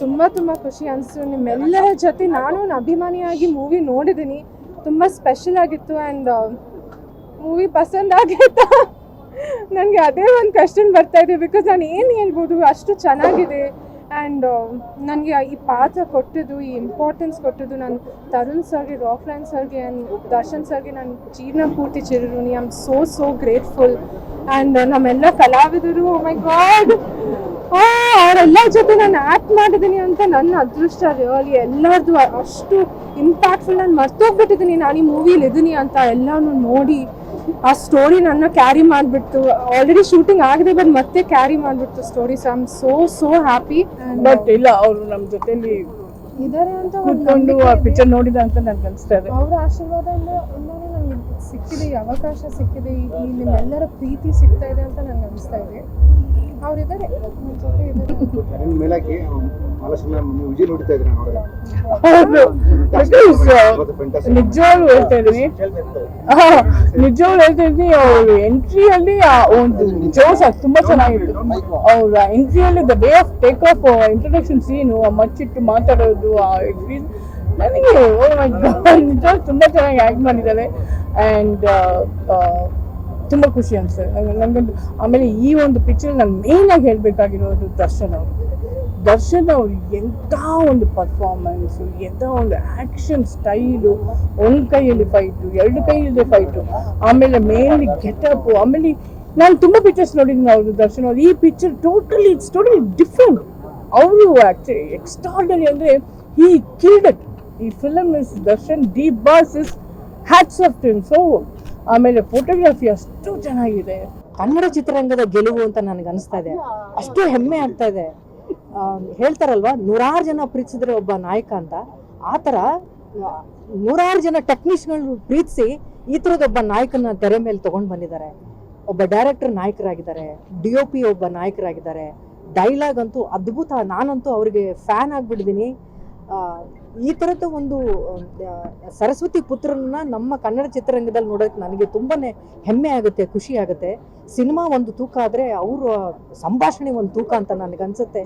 ತುಂಬ ಖುಷಿ ಅನಿಸ್ತು. ನಿಮ್ಮೆಲ್ಲರ ಜೊತೆ ನಾನು ಒಂದು ಅಭಿಮಾನಿಯಾಗಿ ಮೂವಿ ನೋಡಿದ್ದೀನಿ. ತುಂಬ ಸ್ಪೆಷಲ್ ಆಗಿತ್ತು ಆ್ಯಂಡ್ ಮೂವಿ ಪಸಂದ್ ಆಗೈತಾ ನನಗೆ ಅದೇ ಒಂದು ಕ್ವೆಶ್ಚನ್ ಬರ್ತಾಯಿದೆ. ಬಿಕಾಸ್ ನಾನು ಏನು ಹೇಳ್ಬೋದು, ಅಷ್ಟು ಚೆನ್ನಾಗಿದೆ. ಆ್ಯಂಡ್ ನನಗೆ ಈ ಪಾತ್ರ ಕೊಟ್ಟಿದ್ದು, ಈ ಇಂಪಾರ್ಟೆನ್ಸ್ ಕೊಟ್ಟಿದ್ದು ನಾನು ತರುಣ್ ಸರ್ಗೆ, ರಾಕ್ಲೈನ್ ಸರ್ಗೆ ಆ್ಯಂಡ್ ದರ್ಶನ್ ಸರ್ಗೆ ನಾನು ಜೀವನ ಪೂರ್ತಿ ಚಿರಋಣಿ. I am so grateful. And ನಮ್ಮೆಲ್ಲ ಕಲಾವಿದರು, ಮೈ ಗಾಡ್, ಅವರೆಲ್ಲ ಜೊತೆ ನಾನು ಆ್ಯಕ್ಟ್ ಮಾಡಿದ್ದೀನಿ ಅಂತ ನನ್ನ ಅದೃಷ್ಟ. ರಿಯಲಿ ಎಲ್ಲರದು ಅಷ್ಟು ಇಂಪ್ಯಾಕ್ಟ್ಫುಲ್. ನಾನು ಮರ್ತೋಗ್ಬಿಟ್ಟಿದ್ದೀನಿ ನಾನು ಈ ಮೂವಿಲಿ ಇದ್ದೀನಿ ಅಂತ. ಎಲ್ಲನೂ ನೋಡಿ ಆ ಸ್ಟೋರಿ ನನ್ನ ಕ್ಯಾರಿ ಮಾಡಿಬಿಟ್ಟು, ಆಲ್ರೆಡಿ ಶೂಟಿಂಗ್ ಆಗಿದೆ ಬಟ್ ಮತ್ತೆ ಕ್ಯಾರಿ ಮಾಡಿಬಿಟ್ಟು story. So I am so happy. But ಇಲ್ಲ, ಅವರು ನಮ್ಮ ಜೊತೆಲಿ ಇದ್ದಾರೆ ಅಂತ ಕೂತ್ಕೊಂಡು ಆ ಪಿಕ್ಚರ್ ನೋಡಿದ ಅಂತ ನನಗೆ ಅನಿಸ್ತಾ ಇದೆ. ಅವರ ಆಶೀರ್ವಾದದಿಂದ ನನಗೆ ಸಿಕ್ಕಿದೆ, ಈ ಅವಕಾಶ ಸಿಕ್ಕಿದೆ, ಈ ನಿಮ್ಮೆಲ್ಲರ ಪ್ರೀತಿ ಸಿಗ್ತಾ ಇದೆ ಅಂತ ನನಗೆ ಅನಿಸ್ತಾ ಇದೆ. ಅವರಿದ್ದಾರೆ ನನ್ನ ಜೊತೆ ಇದ್ದಾರೆ. ಮೇಲಾಗಿ ವಿಜಯ್ ನೋಡ್ತಾ ಇದ್ರೆ ನೋಡಿದ್ರೆ ಹೌದು, ನಿಜವಾಗ್ಲೂ ಹೇಳ್ತಾ ಇದೀನಿ, ಅವ್ರ ಎಂಟ್ರಿಯಲ್ಲಿ ಒಂದು ಜೋಸ್ ತುಂಬಾ ಚೆನ್ನಾಗಿತ್ತು. ಅವ್ರ ಎಂಟ್ರಿಯಲ್ಲಿ the day of take off introduction scene, ಮಚ್ಚಿಟ್ಟು ಮಾತಾಡೋದು, ನನಗೆ ನಿಜ ತುಂಬಾ ಚೆನ್ನಾಗಿ ಆಕ್ಟ್ ಮಾಡಿದ್ದಾರೆ. ಆ್ಯಂಡ್ ತುಂಬ ಖುಷಿ ಅನ್ಸುತ್ತೆ ನನಗಂತೂ. ಆಮೇಲೆ ಈ ಒಂದು ಪಿಕ್ಚರ್ ನಾನು ಮೇಯ್ನಾಗಿ ಹೇಳಬೇಕಾಗಿರೋದು ದರ್ಶನ್ ಅವ್ರು ಎಂಥ ಒಂದು ಪರ್ಫಾರ್ಮೆನ್ಸು, ಎಂಥ ಒಂದು ಆ್ಯಕ್ಷನ್ ಸ್ಟೈಲು, ಒಂದು ಕೈಯಲ್ಲಿ ಫೈಟು, ಎರಡು ಕೈಯಲ್ಲಿ ಫೈಟು, ಆಮೇಲೆ ಮೇನ್ಲಿ ಗೆಟಪ್ಪು. ಆಮೇಲೆ ನಾನು ತುಂಬ ಪಿಕ್ಚರ್ಸ್ ನೋಡಿದ್ದೀನಿ ಅವರು ದರ್ಶನ್ ಅವರು. ಈ ಪಿಕ್ಚರ್ ಇಟ್ಸ್ ಟೋಟಲಿ ಡಿಫ್ರೆಂಟ್. ಅವರು ಆ್ಯಕ್ಚುಲಿ ಎಕ್ಸ್ಟ್ರಾರ್ಡನರಿ ಅಂದರೆ ಈ ಕಿಲ್ಡ್. ಈ film is Darshan the boss is hats off to him. So ಆಮೇಲೆ ಫೋಟೋಗ್ರಫಿ ಅಷ್ಟು ಚೆನ್ನಾಗಿದೆ. ಕನ್ನಡ ಚಿತ್ರರಂಗದ ಗೆಲುವು ಅಂತ ನನಗೆ ಅನಿಸ್ತಾ ಇದೆ. ಅಷ್ಟು ಹೆಮ್ಮೆ ಆಗ್ತಾ ಇದೆ. ಹೇಳ್ತಾರಲ್ವಾ, 100 ಜನ ಪ್ರೀತಿಸಿದ್ರೆ ಒಬ್ಬ ನಾಯಕ ಅಂತ. ಆ ಥರ 100 ಜನ ಟೆಕ್ನಿಷಿಯನ್ಗಳು ಪ್ರೀತಿಸಿ ಈ ಥರದೊಬ್ಬ ನಾಯಕನ ತೆರೆ ಮೇಲೆ ತೊಗೊಂಡು ಬಂದಿದ್ದಾರೆ. ಒಬ್ಬ ಡೈರೆಕ್ಟರ್ ನಾಯಕರಾಗಿದ್ದಾರೆ, DOP ಒಬ್ಬ ನಾಯಕರಾಗಿದ್ದಾರೆ. ಡೈಲಾಗ್ ಅಂತೂ ಅದ್ಭುತ. ನಾನಂತೂ ಅವರಿಗೆ ಫ್ಯಾನ್ ಆಗಿಬಿಟ್ಟಿದ್ದೀನಿ. ಈ ಥರದ ಒಂದು ಸರಸ್ವತಿ ಪುತ್ರನ ನಮ್ಮ ಕನ್ನಡ ಚಿತ್ರರಂಗದಲ್ಲಿ ನೋಡೋಕ್ಕೆ ನನಗೆ ತುಂಬಾ ಹೆಮ್ಮೆ ಆಗುತ್ತೆ, ಖುಷಿ ಆಗುತ್ತೆ. ಸಿನಿಮಾ ಒಂದು ತೂಕ ಆದರೆ ಅವರ ಸಂಭಾಷಣೆ ಒಂದು ತೂಕ ಅಂತ ನನಗನ್ಸುತ್ತೆ.